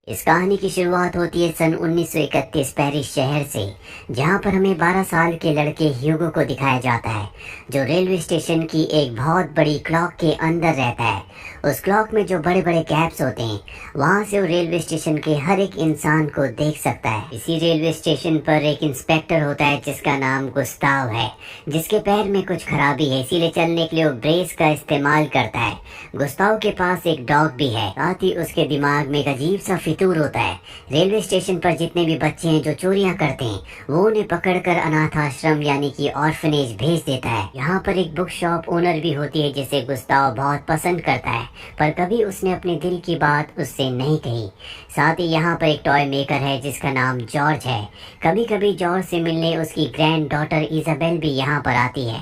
इस कहानी की शुरुआत होती है सन 1931 पेरिस शहर से, जहां पर हमें 12 साल के लड़के ह्यूगो को दिखाया जाता है, जो रेलवे स्टेशन की एक बहुत बड़ी क्लॉक के अंदर रहता है। उस क्लॉक में जो बड़े बड़े गैप्स होते हैं, वहां से वो रेलवे स्टेशन के हर एक इंसान को देख सकता है। इसी रेलवे स्टेशन पर एक इंस्पेक्टर होता है जिसका नाम गुस्ताव है, जिसके पैर में कुछ खराबी है, इसीलिए चलने के लिए वो ब्रेस का इस्तेमाल करता है। गुस्ताव के पास एक डॉग भी है, साथ ही उसके दिमाग में एक अजीब सा फितूर होता है। रेलवे स्टेशन पर जितने भी बच्चे हैं जो चोरियां करते हैं, वो उन्हें पकड़कर अनाथ आश्रम यानी कि ऑर्फनेज भेज देता है। यहाँ पर एक बुक शॉप ओनर भी होती है जिसे गुस्ताव बहुत पसंद करता है, पर कभी उसने अपने दिल की बात उससे नहीं कही। साथ ही यहाँ पर एक टॉय मेकर है जिसका नाम जॉर्ज है। कभी कभी जॉर्ज से मिलने उसकी ग्रैंड डॉटर इजाबेल भी यहाँ पर आती है।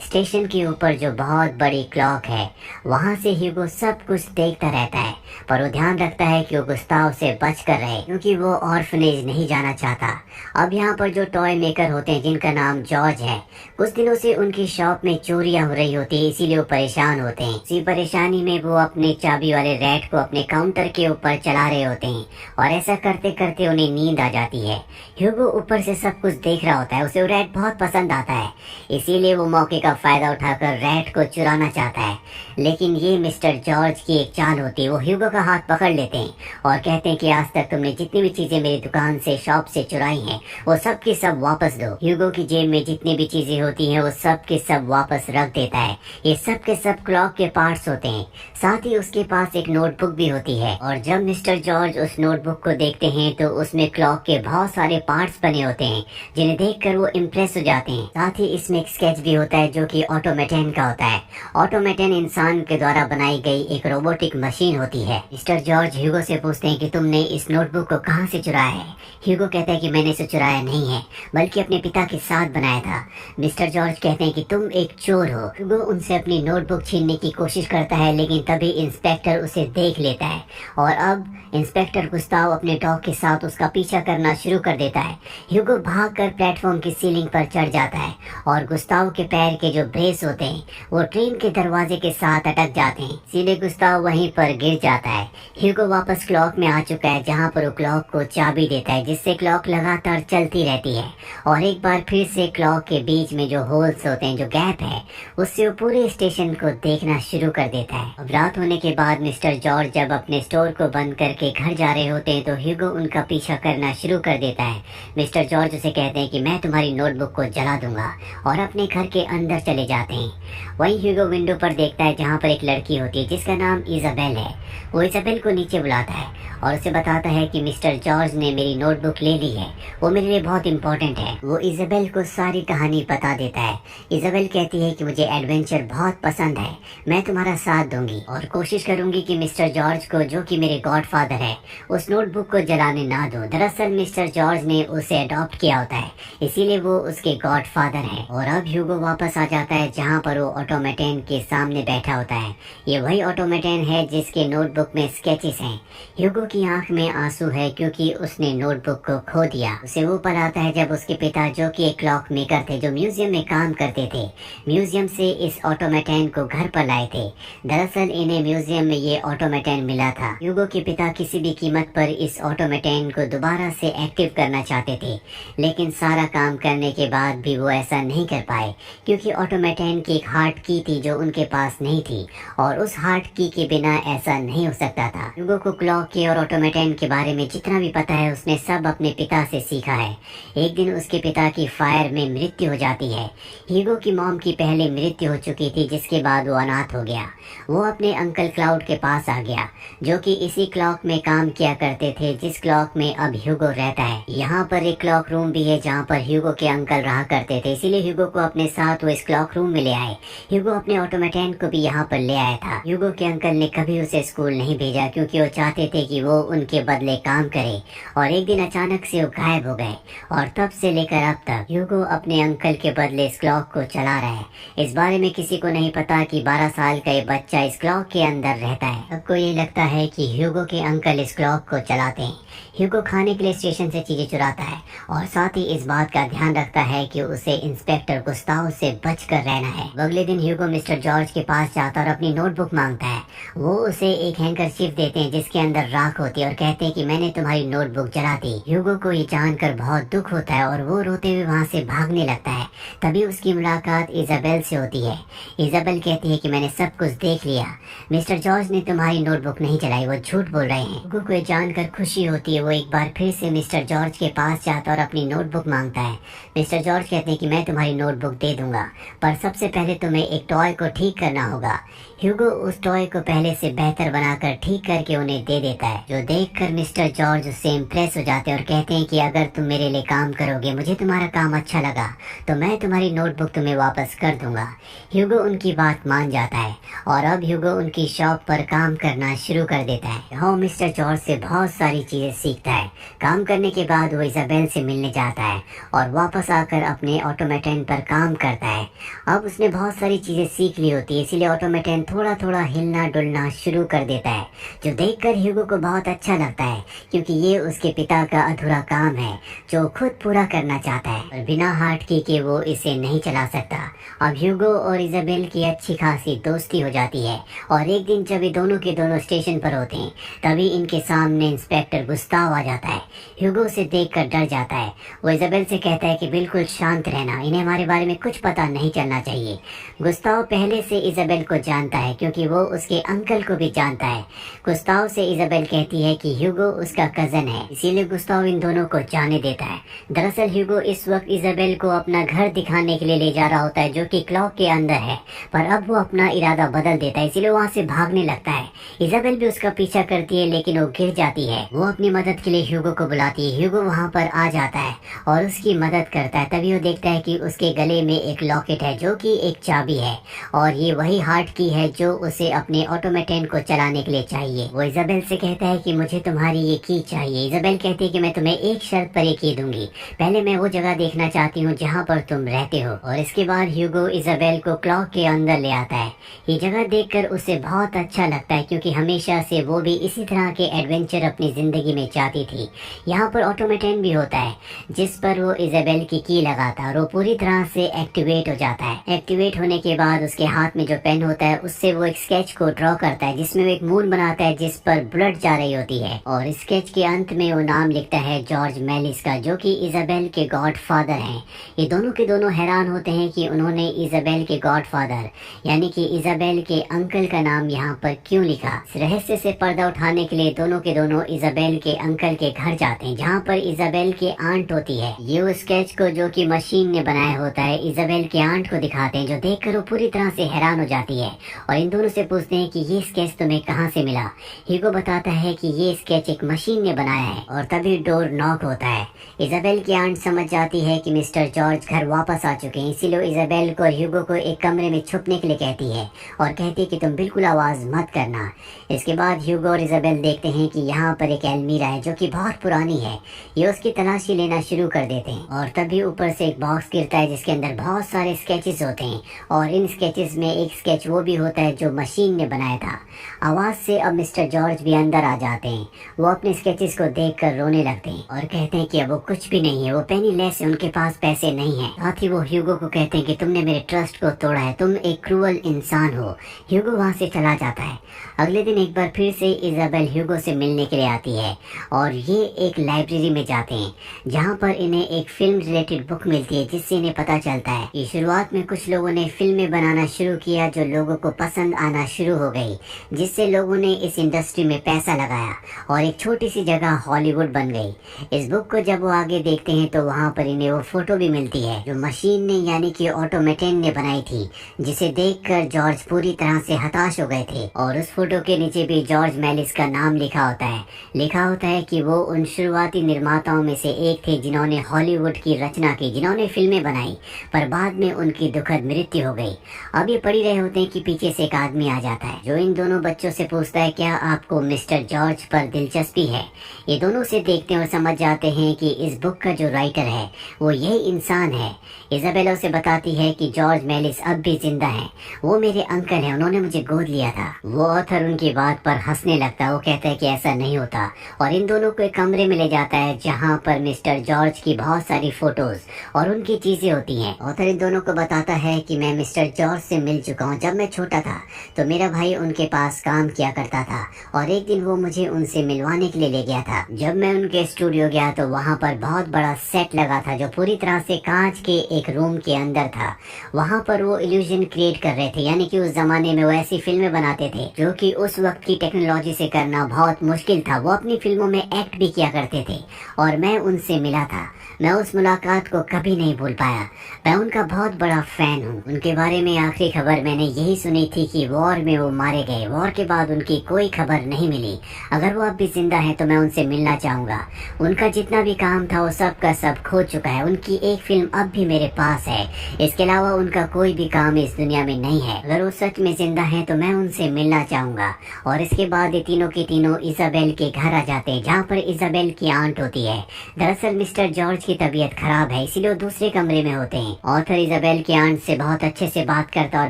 स्टेशन के ऊपर जो बहुत बड़ी क्लॉक है, वहाँ से ह्यूगो सब कुछ देखता रहता है, पर वो ध्यान रखता है कि वो गुस्ताव से बच कर रहे, क्योंकि वो ऑर्फनेज नहीं जाना चाहता। अब यहाँ पर जो टॉय मेकर होते हैं जिनका नाम जॉर्ज है, कुछ दिनों से उनकी शॉप में चोरियां हो रही होती है, इसीलिए वो परेशान होते हैं। इसी परेशानी में वो अपने चाबी वाले रैट को अपने काउंटर के ऊपर चला रहे होते हैं, और ऐसा करते करते उन्हें नींद आ जाती है। ह्यूगो ऊपर से सब कुछ देख रहा होता है, उसे वो रैट बहुत पसंद आता है, इसीलिए वो मौके का फायदा उठाकर रैट को चुराना चाहता है। लेकिन ये मिस्टर जॉर्ज की एक चाल होती है। वो ह्यूगो का हाथ पकड़ लेते हैं और कहते हैं कि आज तक तुमने जितनी भी चीजें मेरी दुकान से, शॉप से चुराई हैं, वो सब की सब वापस दो। ह्यूगो की जेब में जितनी भी चीजें होती हैं, वो सब के सब वापस रख देता है। ये सब के सब क्लॉक के पार्ट्स होते हैं। साथ ही उसके पास एक नोटबुक भी होती है, और जब मिस्टर जॉर्ज उस नोटबुक को देखते हैं तो उसमें क्लॉक के बहुत सारे पार्ट्स बने होते हैं, जिन्हें देखकर वो इम्प्रेस हो जाते हैं। साथ ही इसमें एक स्केच भी होता है जो कि ऑटोमेटन का होता है। ऑटोमेटन इंसान के द्वारा बनाई गई एक रोबोटिक मशीन होती है। मिस्टर जॉर्ज ह्यूगो से पूछते हैं कि तुमने इस नोटबुक को कहाँ से चुराया है। ह्यूगो कहता है कि मैंने इसे चुराया नहीं है, बल्कि अपने पिता के साथ बनाया था। मिस्टर जॉर्ज कहते हैं कि तुम एक चोर हो। ह्यूगो उनसे अपनी नोटबुक छीनने की कोशिश करता है, लेकिन तभी इंस्पेक्टर उसे देख लेता है, और अब इंस्पेक्टर गुस्ताव अपने डॉग के साथ उसका पीछा करना शुरू कर देता है। ह्यूगो भागकर प्लेटफॉर्म की सीलिंग पर चढ़ जाता है, और गुस्ताव के पैर के जो ब्रेस होते हैं वो ट्रेन के दरवाजे के साथ अटक जाते हैं, इसीलिए गुस्ताव वहीं पर गिर जाता है। ह्यूगो वापस क्लॉक में आ चुका है, जहां पर वो क्लॉक को चाबी देता है, जिससे क्लॉक लगातार चलती रहती है, और एक बार फिर से क्लॉक के बीच में जो होल्स होते हैं, जो गैप है, उससे वो पूरे स्टेशन को देखना शुरू कर देता है। अब रात होने के बाद मिस्टर जॉर्ज जब अपने स्टोर को बंद करके घर जा रहे होते हैं, तो ह्यूगो उनका पीछा करना शुरू कर देता है। मिस्टर जॉर्ज उसे कहते हैं कि मैं तुम्हारी नोटबुक को जला दूंगा, और अपने घर के अंदर चले जाते हैं। वहीं ह्यूगो विंडो पर देखता है जहाँ पर एक लड़की होती है जिसका नाम इजाबेल है। वो इजाबेल को नीचे बुलाता है और उसे बताता है कि मिस्टर जॉर्ज ने मेरी नोटबुक ले ली है, वो मेरे लिए बहुत इंपॉर्टेंट है। वो इजाबेल को सारी कहानी बता देता है। इजाबेल कहती है कि मुझे एडवेंचर बहुत पसंद है, मैं तुम्हारा साथ दूंगी और कोशिश करूंगी कि मिस्टर जॉर्ज को, जो कि मेरे गॉडफादर है, उस नोटबुक को जलाने ना दो। दरअसल मिस्टर जॉर्ज ने उसे अडॉप्ट किया होता है, इसीलिए वो उसके गॉडफादर है। और अब ह्यूगो वापस आ जाता है जहाँ पर वो ऑटोमेटन के सामने बैठा होता है। ये वही ऑटोमेटन है जिसके नोटबुक में स्केचेस हैं। ह्यूगो की आंख में आंसू है क्योंकि उसने नोटबुक को खो दिया। उसे वो पल आता है जब उसके पिता, जो कि एक क्लॉक मेकर थे, जो म्यूजियम में काम करते थे, म्यूजियम से इस ऑटोमेटन को घर पर लाए थे। दरअसल इन्हें म्यूजियम में ये ऑटोमेटन मिला था। ह्यूगो के पिता किसी भी कीमत पर इस ऑटोमेटन को दोबारा से एक्टिव करना चाहते थे, लेकिन सारा काम करने के बाद भी वो ऐसा नहीं कर पाए, क्योंकि ऑटोमेटन की एक हार्ट की थी जो उनके पास नहीं थी, और उस हार्ट की के बिना ऐसा नहीं हो सकता था। ह्यूगो को क्लॉक के और ऑटोमेटन के बारे में जितना भी पता है, उसने सब अपने पिता से सीखा है। एक दिन उसके पिता की फायर में मृत्यु हो जाती है। ह्यूगो की मॉम की पहले मृत्यु हो चुकी थी, जिसके बाद वो अनाथ हो गया। वो अपने अंकल क्लाउड के पास आ गया, जो कि इसी क्लॉक में काम किया करते थे जिस क्लॉक में अब ह्यूगो रहता है। यहाँ पर एक क्लॉक रूम भी है जहाँ पर ह्यूगो के अंकल रहा करते थे, इसीलिए ह्यूगो को अपने साथ वो इस क्लॉक रूम में ले आए। ह्यूगो अपने ऑटोमेटन को भी यहाँ पर ले आया था। ह्यूगो के अंकल ने कभी उसे स्कूल नहीं भेजा, क्योंकि वो चाहते थे कि वो उनके बदले काम करे, और एक दिन अचानक से वो गायब हो गए, और तब से लेकर अब तक ह्यूगो अपने अंकल के बदले इस क्लॉक को चला रहा है। इस बारे में किसी को नहीं पता कि 12 साल का ये बच्चा इस क्लॉक के अंदर रहता है। सबको ये लगता है कि ह्यूगो के अंकल इस क्लॉक को चलाते हैं। ह्यूगो खाने के लिए स्टेशन से चीजें चुराता है, और साथ ही इस बात का ध्यान रखता है कि उसे इंस्पेक्टर गुस्ताव से बच बच कर रहना है। अगले दिन ह्यूगो मिस्टर जॉर्ज के पास जाता और अपनी नोटबुक मांगता है। वो उसे एक हैंकरचीफ देते हैं जिसके अंदर राख होती है और कहते हैं कि मैंने तुम्हारी नोटबुक जला दी। ह्यूगो को ये जानकर बहुत दुख होता है और वो रोते हुए वहाँ से भागने लगता है। तभी उसकी मुलाकात इजाबेल से होती है। इजाबेल कहती है कि मैंने सब कुछ देख लिया, मिस्टर जॉर्ज ने तुम्हारी नोटबुक नहीं जलाई, वो झूठ बोल रहे हैं। ह्यूगो को ये जानकर खुशी होती है। वो एक बार फिर से मिस्टर जॉर्ज के पास जाता और अपनी नोटबुक मांगता है। मिस्टर जॉर्ज कहते हैं कि मैं तुम्हारी नोटबुक दे दूंगा, पर सबसे पहले तुम्हें एक टॉय को ठीक करना होगा। ह्यूगो उस टॉय को पहले से बेहतर बनाकर ठीक करके उन्हें दे देता है, जो देखकर मिस्टर जॉर्ज उससे इम्प्रेस हो जाते हैं और कहते हैं कि अगर तुम मेरे लिए काम करोगे, मुझे तुम्हारा काम अच्छा लगा, तो मैं तुम्हारी नोटबुक तुम्हें वापस कर दूंगा। ह्यूगो उनकी बात मान जाता है और अब ह्यूगो उनकी शॉप पर काम करना शुरू कर देता है। वो मिस्टर जॉर्ज से बहुत सारी चीजें सीखता है। काम करने के बाद वो इजाबेल से मिलने जाता है और वापस आकर अपने ऑटोमेटन पर काम करता है। अब उसने बहुत सारी चीजें सीख ली होती है, इसीलिए ऑटोमेटन थोड़ा थोड़ा हिलना डुलना शुरू कर देता है, जो देखकर ह्यूगो को बहुत अच्छा लगता है, क्योंकि ये उसके पिता का अधूरा काम है जो खुद पूरा करना चाहता है और बिना हार्ट की के वो इसे नहीं चला सकता। अब ह्यूगो और इजाबेल की अच्छी खासी दोस्ती हो जाती है और एक दिन जब ये दोनों के दोनों स्टेशन पर होते हैं, तभी इनके सामने इंस्पेक्टर गुस्ताव आ जाता है। ह्यूगो उसे देखकर डर जाता है। वो इजाबेल से कहता है कि बिल्कुल शांत रहना, इन्हें हमारे बारे में कुछ पता नहीं चलना चाहिए। गुस्ताव पहले से इजाबेल को जानता है क्योंकि वो उसके अंकल को भी जानता है। गुस्ताव से इजाबेल कहती है कि ह्यूगो उसका कजन है, इसीलिए गुस्ताव इन दोनों को जाने देता है। दरअसल ह्यूगो इस वक्त इजाबेल को अपना घर दिखाने के लिए ले जा रहा होता है, जो कि क्लॉक के अंदर है, पर अब वो अपना इरादा बदल देता है, इसीलिए वहाँ से भागने लगता है। इजाबेल भी उसका पीछा करती है लेकिन वो गिर जाती है। वो अपनी मदद के लिए ह्यूगो को बुलाती है। ह्यूगो वहाँ पर आ जाता है और उसकी मदद करता है। तभी वो देखता है कि उसके गले में एक लॉकेट है जो कि एक चाबी है और ये वही हार्ट की है जो उसे अपने ऑटोमेटन को चलाने के लिए चाहिए। वो इजाबेल से कहता है कि मुझे तुम्हारी ये की चाहिए। इजाबेल कहती है कि मैं तुम्हें एक शर्त पर ये की दूंगी, पहले मैं वो जगह देखना चाहती हूँ जहाँ पर तुम रहते हो। और इसके बाद ह्यूगो इजाबेल को क्लॉक के अंदर ले आता है। ये जगह देखकर उसे बहुत अच्छा लगता है क्योंकि हमेशा से वो भी इसी तरह के एडवेंचर अपनी जिंदगी में चाहती थी। यहाँ पर ऑटोमेटन भी होता है जिस पर वो इजाबेल की लगाता है और वो पूरी तरह से एक्टिवेट हो जाता है। एक्टिवेट होने के बाद उसके हाथ में जो पेन होता है उससे वो एक स्केच को ड्रॉ करता है जिसमें वो एक मून बनाता है जिस पर ब्लड जा रही होती है और स्केच के अंत में वो नाम लिखता है जॉर्ज मेलिस का, जो कि इजाबेल के गॉड फादर हैं। ये दोनों के दोनों हैरान होते हैं कि उन्होंने इजाबेल के गॉड फादर यानी कि इजाबेल के अंकल का नाम यहाँ पर क्यों लिखा। इस रहस्य से पर्दा उठाने के लिए दोनों के दोनों इजाबेल के अंकल के घर जाते हैं जहाँ पर इजाबेल के आंट होती है। ये उस स्केच को जो कि मशीन ने बनाया होता है इजाबेल के आंट को दिखाते हैं, जो देखकर वो पूरी तरह से हैरान हो जाती है और इन दोनों से पूछते हैं कि ये स्केच तुम्हें कहाँ से मिला। ह्यूगो बताता है कि ये स्केच एक मशीन ने बनाया है और तभी डोर नॉक होता है। इजाबेल की आंट समझ जाती है कि मिस्टर जॉर्ज घर वापस आ चुके हैं, इसीलिए इजाबेल को और ह्यूगो को एक कमरे में छुपने के लिए कहती है और कहती है कि तुम बिल्कुल आवाज मत करना। इसके बाद ह्यूगो और इजाबेल देखते हैं कि यहाँ पर एक अलमीरा है जो कि बहुत पुरानी है। ये उसकी तलाशी लेना शुरू कर देते हैं और तभी ऊपर से एक बॉक्स गिरता है जिसके अंदर बहुत सारे स्केचेस होते हैं और इन स्केचेस में एक स्केच वो भी होता है जो मशीन ने बनाया था। आवाज से अब मिस्टर जॉर्ज भी अंदर आ जाते हैं। वो अपने स्केचेस को देखकर रोने लगते हैं और कहते हैं कि अब वो कुछ भी नहीं है, वो पेनीलेस है, उनके पास पैसे नहीं है। साथ ही वो ह्यूगो को कहते हैं कि तुमने मेरे ट्रस्ट को तोड़ा है, तुम एक क्रूअल इंसान हो। ह्यूगो वहाँ से चला जाता है। अगले दिन एक बार फिर से इजाबेल ह्यूगो से मिलने के लिए आती है और ये एक लाइब्रेरी में जाते हैं जहाँ पर इन्हें एक फिल्म रिलेटेड बुक मिलती है जिससे इन्हें पता चलता है कि शुरुआत में कुछ लोगों ने फिल्में बनाना शुरू किया जो लोगों को पसंद आना शुरू हो गई, जिससे लोगों ने इस इंडस्ट्री में पैसा लगाया और एक छोटी सी जगह हॉलीवुड बन गई। इस बुक को जब वो आगे देखते हैं तो वहाँ पर इन्हें वो फोटो भी मिलती है जो मशीन ने यानी कि ऑटोमेटन ने बनाई थी, जिसे देखकर जॉर्ज पूरी तरह से हताश हो गए थे। और उस फोटो के नीचे भी जॉर्ज मेलिस का नाम लिखा होता है। लिखा होता है कि वो उन शुरुआती निर्माताओं में से एक थे जिन्होंने हॉलीवुड की रचना की, जिन्होंने फिल्में बनाई, पर बाद में उनकी दुखद मृत्यु हो गई। अब ये पढ़ रहे होते हैं कि पीछे से एक आदमी आ जाता है जो इन दोनों बच्चों से पूछता है क्या आपको मिस्टर जॉर्ज पर दिलचस्पी है। ये दोनों से देखते हैं और समझ जाते हैं कि इस बुक का जो राइटर है वो यही इंसान है। इजाबेला उसे बताती है कि जॉर्ज मेलिस अब भी जिंदा है, वो मेरे अंकल हैं, उन्होंने मुझे गोद लिया था। वो ऑथर उनकी बात पर हंसने लगता है। वो कहता है कि ऐसा नहीं होता और इन दोनों को एक कमरे में ले जाता है जहाँ पर मिस्टर जॉर्ज की बहुत सारी फोटोज और उनकी चीजें होती हैं। ऑथर इन दोनों को बताता है कि मैं मिस्टर जॉर्ज से मिल चुका हूँ। जब मैं छोटा था तो मेरा भाई उनके पास काम किया करता था और एक दिन वो मुझे उनसे मिलवाने के लिए ले गया था। जब मैं उनके स्टूडियो गया तो वहाँ पर बहुत बड़ा सेट लगा था जो पूरी तरह से कांच के एक रूम के अंदर था। वहाँ पर वो इल्यूजन क्रिएट कर रहे थे, यानी कि उस जमाने में वो ऐसी फिल्में बनाते थे जो कि उस वक्त की टेक्नोलॉजी से करना बहुत मुश्किल था। वो अपनी फिल्मों में एक्ट भी किया करते थे और मैं उनसे मिला था। मैं उस मुलाकात को कभी नहीं भूल पाया। मैं उनका बहुत बड़ा फैन हूँ। उनके बारे में आखिरी खबर मैंने यही सुनी थी कि वॉर में वो मारे गए। वॉर के बाद उनकी कोई खबर नहीं मिली। अगर वो अब भी जिंदा है तो मैं उनसे मिलना चाहूंगा। उनका जितना भी काम था वो सब का सब खो चुका है। उनकी एक फिल्म अब भी मेरे पास है। इसके अलावा उनका कोई भी काम इस दुनिया में नहीं है। अगर वो सच में जिंदा है तो मैं उनसे मिलना चाहूंगा। और इसके बाद ये तीनों के तीनों इजाबेल के घर आ जाते हैं जहाँ पर इजाबेल की आंट होती है। दरअसल मिस्टर जॉर्ज की तबीयत खराब है, इसीलिए वो दूसरे कमरे में होते हैं। ऑथर इजाबेल की आंट से बहुत अच्छे से बात करता और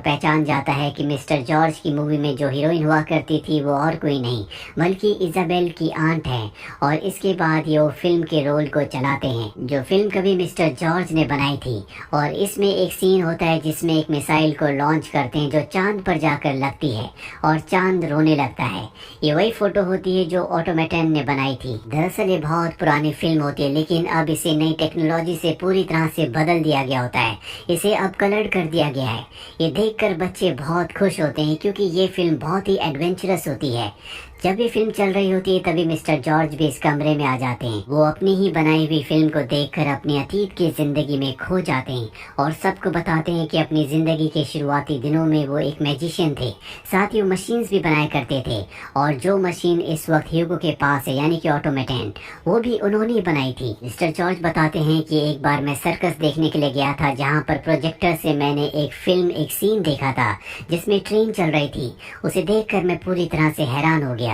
पहचान जाता है कि मिस्टर जॉर्ज की मूवी में जो हीरोइन हुआ करती थी वो और कोई नहीं बल्कि इजाबेल की आंट है। और इसके बाद ये वो फिल्म के रोल को चलाते हैं जो फिल्म कभी मिस्टर जॉर्ज ने बनाई थी। और इसमें एक सीन होता है जिसमें एक मिसाइल को लॉन्च करते हैं जो चांद पर जाकर लगती है और चांद रोने लगता है। ये वही फोटो होती है जो ऑटोमेटन ने बनाई थी। दरअसल ये बहुत पुरानी फिल्म होती है लेकिन अब इसे नई टेक्नोलॉजी से पूरी तरह से बदल दिया गया होता है। इसे अब कलर्ड कर दिया गया है। ये देखकर बच्चे बहुत खुश होते हैं क्योंकि ये फिल्म बहुत ही एडवेंचरस होती है। जब ये फिल्म चल रही होती है तभी मिस्टर जॉर्ज भी इस कमरे में आ जाते हैं। वो अपनी ही बनाई हुई फिल्म को देखकर अपने अतीत की जिंदगी में खो जाते हैं और सबको बताते हैं कि अपनी जिंदगी के शुरुआती दिनों में वो एक मैजिशियन थे। साथ ही वो मशीन्स भी बनाया करते थे और जो मशीन इस वक्त ह्यूगो के पास है यानी कि ऑटोमेटन, वो भी उन्होंने ही बनाई थी। मिस्टर जॉर्ज बताते हैं कि एक बार मैं सर्कस देखने के लिए गया था जहाँ पर प्रोजेक्टर से मैंने एक सीन देखा था जिसमें ट्रेन चल रही थी। उसे देखकर मैं पूरी तरह से हैरान हो गया।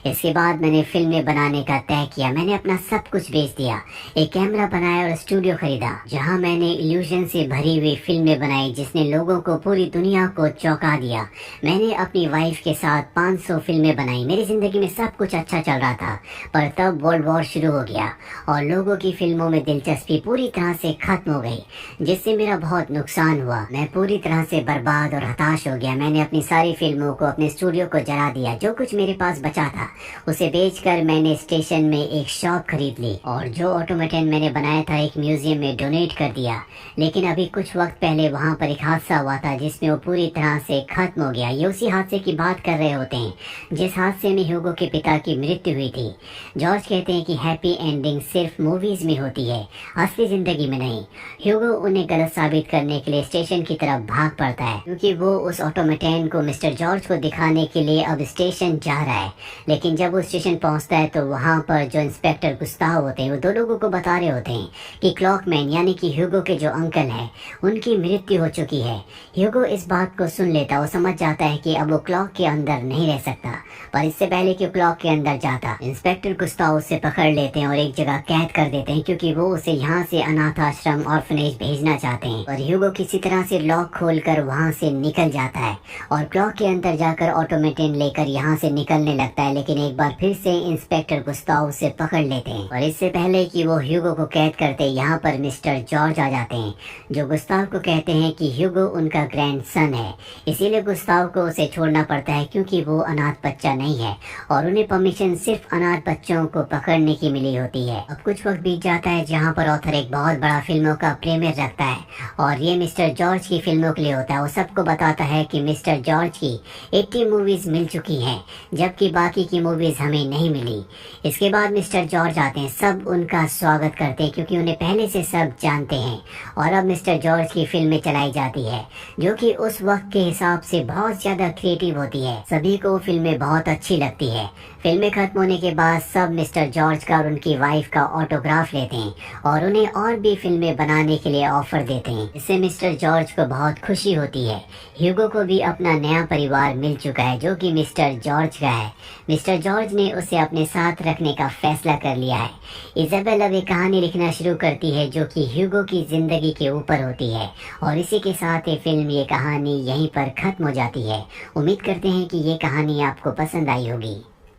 इसके बाद मैंने फिल्में बनाने का तय किया। मैंने अपना सब कुछ बेच दिया, एक कैमरा बनाया और स्टूडियो खरीदा जहां मैंने इल्यूजन से भरी हुई फिल्में बनाई जिसने लोगों को पूरी दुनिया को चौंका दिया। मैंने अपनी वाइफ के साथ 500 फिल्में बनाई। मेरी जिंदगी में सब कुछ अच्छा चल रहा था पर तब वर्ल्ड वॉर शुरू हो गया और लोगों की फिल्मों में दिलचस्पी पूरी तरह से खत्म हो गई जिससे मेरा बहुत नुकसान हुआ। मैं पूरी तरह से बर्बाद और हताश हो गया। मैंने अपनी सारी फिल्मों को अपने स्टूडियो को जला दिया। जो कुछ मेरे पास बचा था उसे बेचकर मैंने स्टेशन में एक शॉप खरीद ली और जो ऑटोमेटन मैंने बनाया था एक म्यूजियम में डोनेट कर दिया। लेकिन अभी कुछ वक्त पहले वहाँ पर एक हादसा हुआ था जिसमें वो पूरी तरह से खत्म हो गया। ये उसी हादसे की बात कर रहे होते हैं जिस हादसे में ह्यूगो के पिता की मृत्यु हुई थी। जॉर्ज कहते हैं कि हैप्पी एंडिंग सिर्फ मूवीज में होती है, असली जिंदगी में नहीं। ह्यूगो उन्हें गलत साबित करने के लिए स्टेशन की तरफ भाग पड़ता है क्योंकि वो उस ऑटोमेटन को मिस्टर जॉर्ज को दिखाने के लिए अब स्टेशन जा रहा है। लेकिन जब वो स्टेशन पहुंचता है तो वहां पर जो इंस्पेक्टर गुस्ताव होते हैं वो दो लोगों को बता रहे होते हैं कि क्लॉकमैन यानी कि ह्यूगो के जो अंकल हैं उनकी मृत्यु हो चुकी है। ह्यूगो इस बात को सुन लेता, वो समझ जाता है कि अब वो क्लॉक के अंदर नहीं रह सकता। पर इससे पहले कि क्लॉक के अंदर जाता इंस्पेक्टर गुस्ताव उसे पकड़ लेते हैं और एक जगह कैद कर देते हैं क्योंकि वो उसे यहाँ से अनाथ आश्रम ऑर्फनेज भेजना चाहते हैं। और ह्यूगो किसी तरह से लॉक खोलकर वहाँ से निकल जाता है और क्लॉक के अंदर जाकर ऑटोमेटन लेकर यहाँ से निकलने लगता है। लेकिन एक बार फिर से इंस्पेक्टर गुस्ताव उसे पकड़ लेते हैं और इससे पहले कि वो ह्यूगो को कैद करते यहाँ पर मिस्टर जॉर्ज आ जाते हैं जो गुस्ताव को कहते हैं कि ह्यूगो उनका ग्रैंडसन है, इसीलिए गुस्ताव को उसे छोड़ना पड़ता है क्योंकि वो अनाथ बच्चा नहीं है और उन्हें परमिशन सिर्फ अनाथ बच्चों को पकड़ने की मिली होती है। अब कुछ वक्त बीत जाता है जहाँ पर ऑथर एक बहुत बड़ा फिल्मों का प्रीमियर रखता है और ये मिस्टर जॉर्ज की फिल्मों के लिए होता है। वो सबको बताता है कि मिस्टर जॉर्ज की 80 मूवीज मिल चुकी हैं जबकि बाकी की मूवीज हमें नहीं मिली। इसके बाद मिस्टर जॉर्ज आते हैं, सब उनका स्वागत करते हैं क्योंकि उन्हें पहले से सब जानते हैं। और अब मिस्टर जॉर्ज की फिल्में चलाई जाती है जो कि उस वक्त के हिसाब से बहुत ज्यादा क्रिएटिव होती है। सभी को फिल्में बहुत अच्छी लगती है। फिल्में खत्म होने के बाद सब मिस्टर जॉर्ज का और उनकी वाइफ का ऑटोग्राफ लेते हैं और उन्हें और भी फिल्में बनाने के लिए ऑफर देते हैं। इससे मिस्टर जॉर्ज को बहुत खुशी होती है। ह्यूगो को भी अपना नया परिवार मिल चुका है जो कि मिस्टर जॉर्ज का है। मिस्टर जॉर्ज ने उसे अपने साथ रखने का फैसला कर लिया है। इजाबेल अब एक कहानी लिखना शुरू करती है जो कि ह्यूगो की जिंदगी के ऊपर होती है और इसी के साथ ये कहानी यहीं पर खत्म हो जाती है। उम्मीद करते हैं कि ये कहानी आपको पसंद आई होगी।